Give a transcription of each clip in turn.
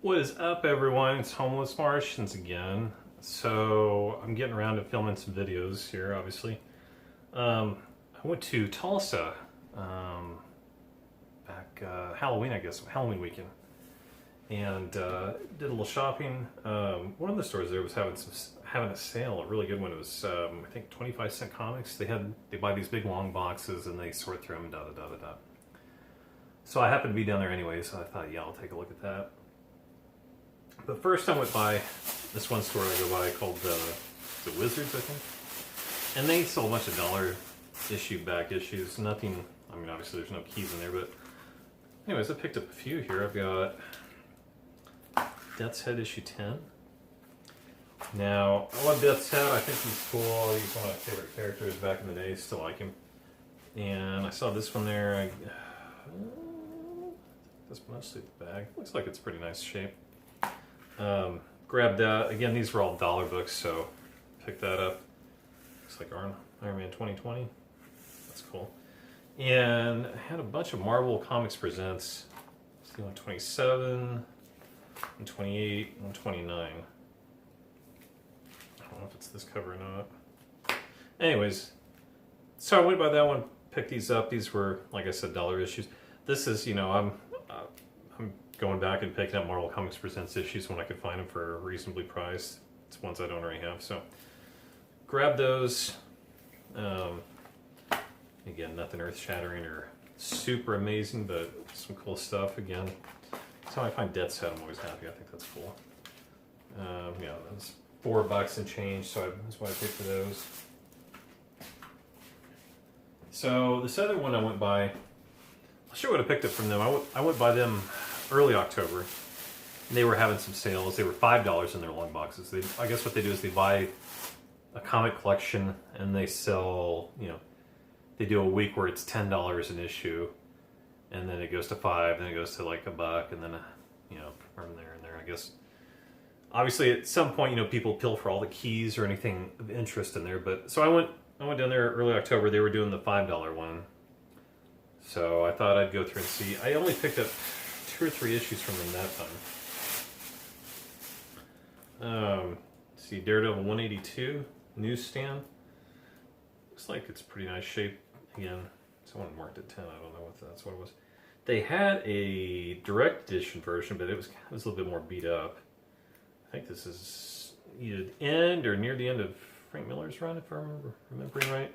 What is up, everyone? It's Homeless Martians again. So I'm getting around to filming some videos here, obviously. I went to Tulsa back Halloween, I guess, Halloween weekend, and did a little shopping. One of the stores there was having a sale, a really good one. It was I think 25-cent comics. They buy these big long boxes and they sort through them. Da da da da da. So I happened to be down there anyway, so I thought, yeah, I'll take a look at that. But first I went by this one store I go by called the Wizards, I think. And they sell a bunch of dollar issue back issues. Nothing, I mean, obviously there's no keys in there, but anyways, I picked up a few here. I've got Death's Head issue 10. Now, I love Death's Head. I think he's cool. He's one of my favorite characters back in the day. Still like him. And I saw this one there. That's mostly the bag. Looks like it's pretty nice shape. Grabbed that. Again, these were all dollar books, so picked that up. Looks like Iron Man 2020. That's cool. And I had a bunch of Marvel Comics Presents. See, 127, 128, 129. I don't know if it's this cover or not. Anyways, so I went by that one, picked these up. These were, like I said, dollar issues. This is, I'm going back and picking up Marvel Comics Presents issues when I could find them for reasonably priced. It's ones I don't already have, so grab those. Again, nothing earth-shattering or super amazing, but some cool stuff. Again, that's how I find Death's Head. I'm always happy. I think that's cool. Yeah, that was $4 and change, so that's why I paid for those. So this other one I went by, I'll show what I picked up from them. I went by them early October. And they were having some sales. They were $5 in their long boxes. I guess what they do is they buy a comic collection and they sell, they do a week where it's $10 an issue, and then it goes to $5, then it goes to like $1, and then from there and there. I guess obviously at some point people pilfer all the keys or anything of interest in there. But so I went down there early October. They were doing the $5 one, so I thought I'd go through and see. I only picked up 2 or 3 issues from them that time. See, Daredevil 182 newsstand. Looks like it's pretty nice shape. Again, someone marked it 10. I don't know if that's what it was. They had a direct edition version, but it was a little bit more beat up. I think this is either the end or near the end of Frank Miller's run, if I remember remembering right.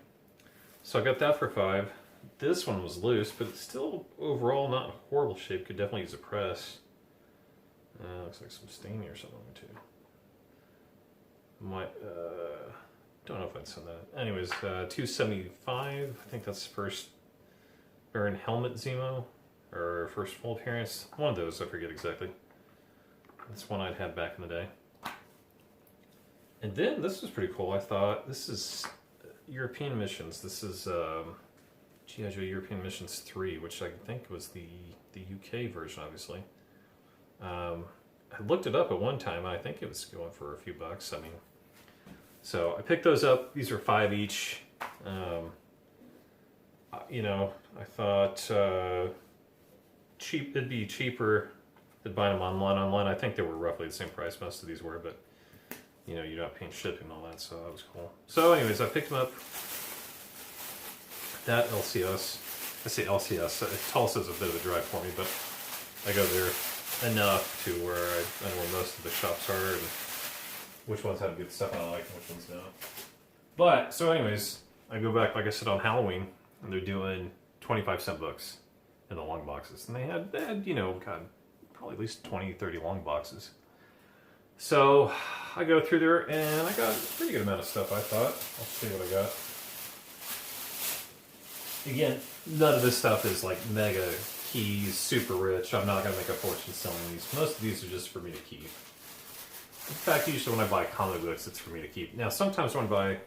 So I got that for $5. This one was loose, but it's still overall not in horrible shape. Could definitely use a press. Looks like some staining or something too. Don't know if I'd send that. Anyways, $2.75. I think that's first Baron Helmet Zemo, or first full appearance. One of those, I forget exactly. That's one I'd had back in the day. And then this was pretty cool. I thought this is European Missions. This is G.I. Joe European Missions 3, which I think was the UK version, obviously. I looked it up at one time. I think it was going for a few bucks. I mean, so I picked those up. These are $5 each. I thought it'd be cheaper than buying them online. I think they were roughly the same price. Most of these were, but you're not paying shipping and all that, so that was cool. So anyways, I picked them up. That LCS, I say LCS, Tulsa's a bit of a drive for me, but I go there enough to where I know where most of the shops are and which ones have good stuff I like and which ones don't. But, so anyways, I go back, like I said, on Halloween, and they're doing 25-cent books in the long boxes. And they had God, probably at least 20, 30 long boxes. So I go through there, and I got a pretty good amount of stuff, I thought. I'll see what I got. Again, none of this stuff is like mega keys, super rich. I'm not going to make a fortune selling these. Most of these are just for me to keep. In fact, usually when I buy comic books, it's for me to keep. Now, sometimes when I buy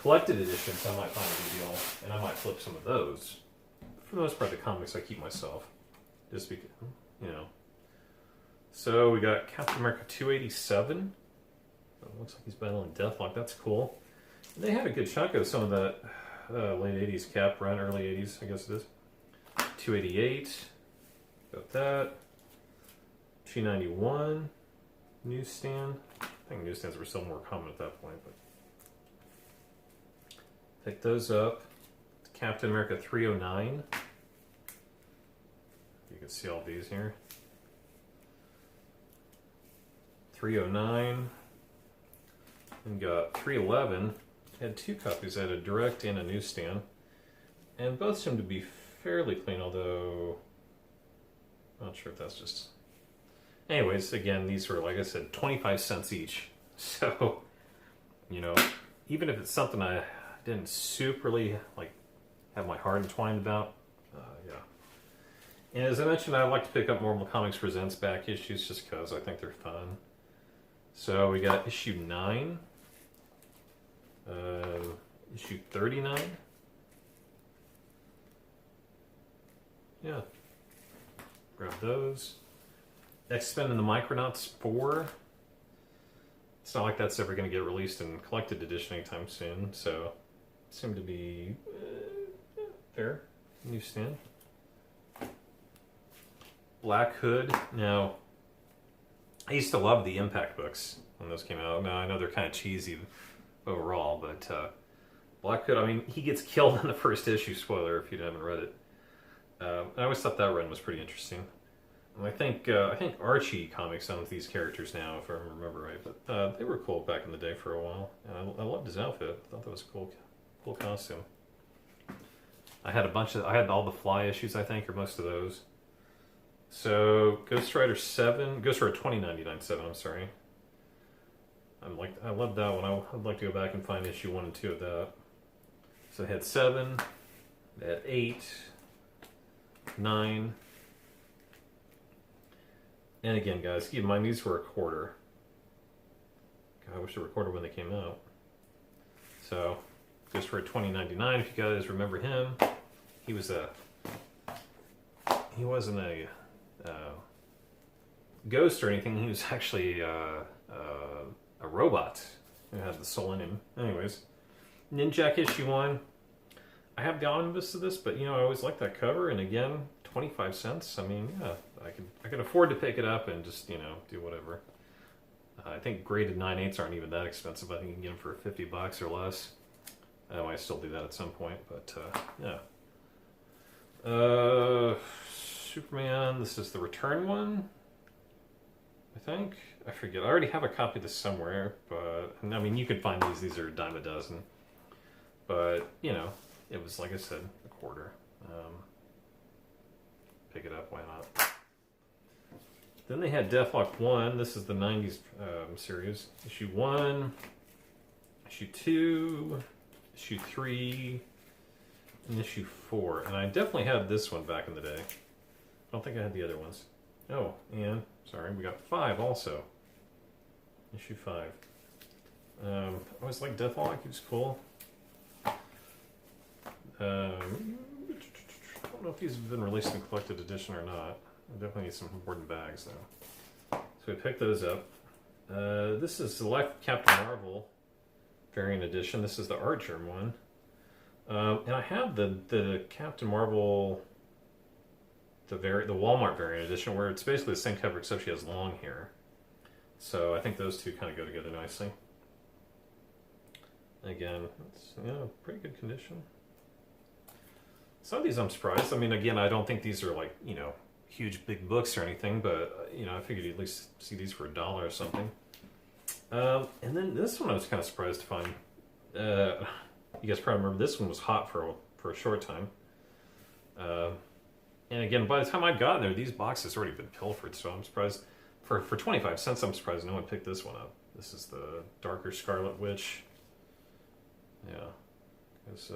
collected editions, I might find a good deal, and I might flip some of those. For the most part, the comics I keep myself. Just because, So we got Captain America 287. It looks like he's battling Deathlock. That's cool. And they had a good chunk of some of that late 80s Cap run, early 80s, I guess it is. 288. Got that. issue 91, newsstand. I think newsstands were still more common at that point, but pick those up. Captain America 309. You can see all these here. 309. And got 311. Had two copies. I had a direct and a newsstand. And both seem to be fairly clean, although not sure if that's just... Anyways, again, these were, like I said, 25 cents each. So, you know, even if it's something I didn't superly, like, have my heart entwined about, yeah. And as I mentioned, I like to pick up Marvel Comics Presents back issues just because I think they're fun. So we got issue 9, issue 39. Yeah. Grab those. X-Men and the Micronauts 4. It's not like that's ever going to get released in collected edition anytime soon, so it seemed to be fair. Newsstand. Black Hood. Now, I used to love the Impact books when those came out. Now, I know they're kind of cheesy overall, but Black Hood, I mean, he gets killed in the first issue, spoiler if you haven't read it. I always thought that run was pretty interesting. And I think Archie Comics owns these characters now, if I remember right. But they were cool back in the day for a while. And I loved his outfit. I thought that was a cool costume. I had all the Fly issues, I think, or most of those. So Ghost Rider 2099 7. I'm sorry. I love that one. I'd like to go back and find issue 1 and 2 of that. So I had 7, I had 8, 9. And again, guys, keep in mind these were a quarter. God, I wish they were a quarter when they came out. So, just for $20.99, if you guys remember him, he wasn't a ghost or anything. He was actually a robot who had the soul in him. Anyways, Ninjak issue 1. I have the omnibus of this, but you know, I always liked that cover, and again, 25 cents. I mean, yeah, I could afford to pick it up and just, you know, do whatever. I think graded 9/8 aren't even that expensive. I think you can get them for $50 or less. I might still do that at some point, but yeah. Superman, this is the return one, I think. I forget. I already have a copy of this somewhere, but I mean, you can find these. These are a dime a dozen. But, you know, it was, like I said, a quarter. Pick it up, why not? Then they had Deathlock 1. This is the 90s series. Issue 1, issue 2, issue 3, and issue 4. And I definitely had this one back in the day. I don't think I had the other ones. Oh, and, sorry, we got 5 also. Issue 5. I always liked Deathlock. He was cool. I don't know if these have been released in collected edition or not. I definitely need some important bags though. So we picked those up. This is the Life of Captain Marvel variant edition. This is the Archer one. And I have the Captain Marvel, the Walmart variant edition, where it's basically the same cover except she has long hair. So I think those two kind of go together nicely. Again, it's, you know, pretty good condition. Some of these I'm surprised. I mean, again, I don't think these are like, you know, huge big books or anything, but, you know, I figured you'd at least see these for $1 or something. And then this one I was kind of surprised to find. You guys probably remember this one was hot for a short time. And again, by the time I'd gotten there, these boxes had already been pilfered, so I'm surprised. For 25 cents, I'm surprised no one picked this one up. This is the Darker Scarlet Witch. Yeah. It's,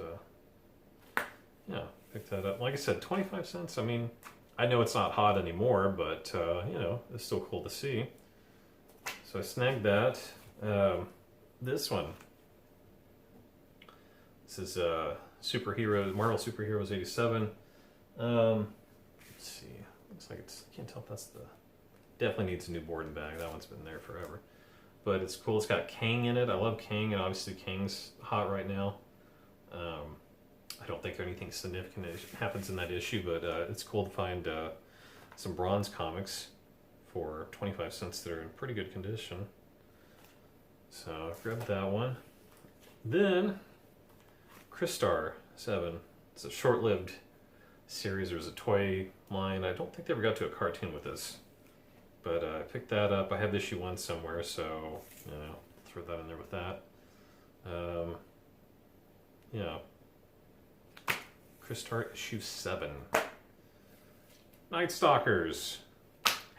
yeah, picked that up. Like I said, 25 cents. I mean, I know it's not hot anymore, but, you know, it's still cool to see. So I snagged that. This one. This is Marvel Superheroes 87. Let's see. Looks like it's, I can't tell if that's the... Definitely needs a new board and bag. That one's been there forever. But it's cool. It's got Kang in it. I love Kang, and obviously Kang's hot right now. I don't think anything significant happens in that issue, but it's cool to find some bronze comics for 25 cents that are in pretty good condition. So I grabbed that one. Then Crystar 7. It's a short-lived series. There's a toy line. I don't think they ever got to a cartoon with this. But I picked that up. I have issue 1 somewhere, so, you know, throw that in there with that. Yeah. Crystar issue 7. Night Stalkers.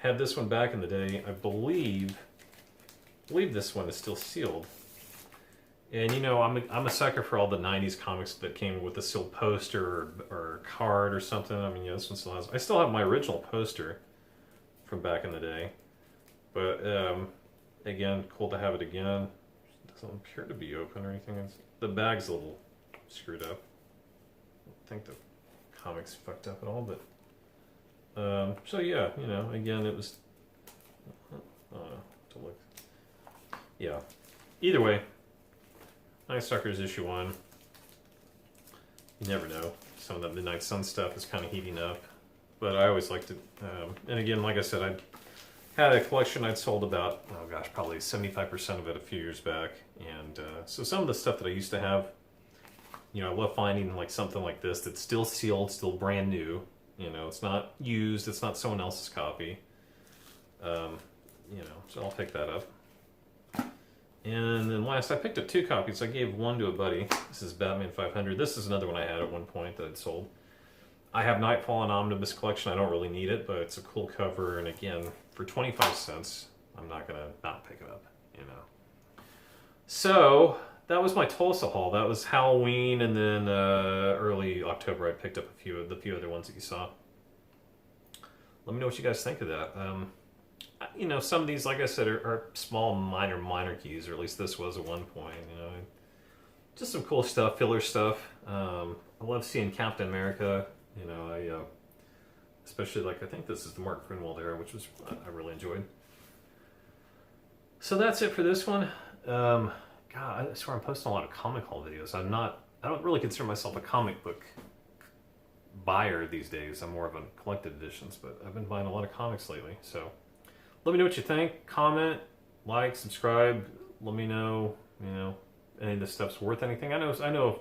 Had this one back in the day. I believe this one is still sealed. And you know, I'm a sucker for all the '90s comics that came with a sealed poster or card or something. I mean, yeah, this one still has. I still have my original poster from back in the day, but again, cool to have it again. It doesn't appear to be open or anything. The bag's a little screwed up. I don't think the comic's fucked up at all, but. So yeah, you know, again, it was to look. Yeah. Either way, Night Stalkers issue 1. You never know. Some of the Midnight Sun stuff is kind of heating up, but I always liked it. And again, like I said, I had a collection I'd sold about, oh gosh, probably 75% of it a few years back, and so some of the stuff that I used to have, you know, I love finding like something like this that's still sealed, still brand new. You know, it's not used, it's not someone else's copy. You know, so I'll pick that up. And then last, I picked up 2 copies. I gave one to a buddy. This is Batman 500. This is another one I had at one point that I'd sold. I have Nightfall and Omnibus collection. I don't really need it, but it's a cool cover. And again, for 25 cents, I'm not going to not pick it up, you know. So that was my Tulsa haul. That was Halloween, and then early October I picked up the few other ones that you saw. Let me know what you guys think of that. You know, some of these, like I said, are small, minor keys, or at least this was at one point. You know, just some cool stuff, filler stuff. I love seeing Captain America. You know, especially like I think this is the Mark Grunwald era, which was I really enjoyed. So that's it for this one. God, I swear I'm posting a lot of comic haul videos. I don't really consider myself a comic book buyer these days. I'm more of a collected editions, but I've been buying a lot of comics lately. So let me know what you think. Comment, like, subscribe. Let me know, you know, any of this stuff's worth anything. I know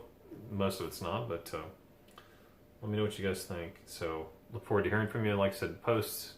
most of it's not, but let me know what you guys think. So look forward to hearing from you. Like I said, posts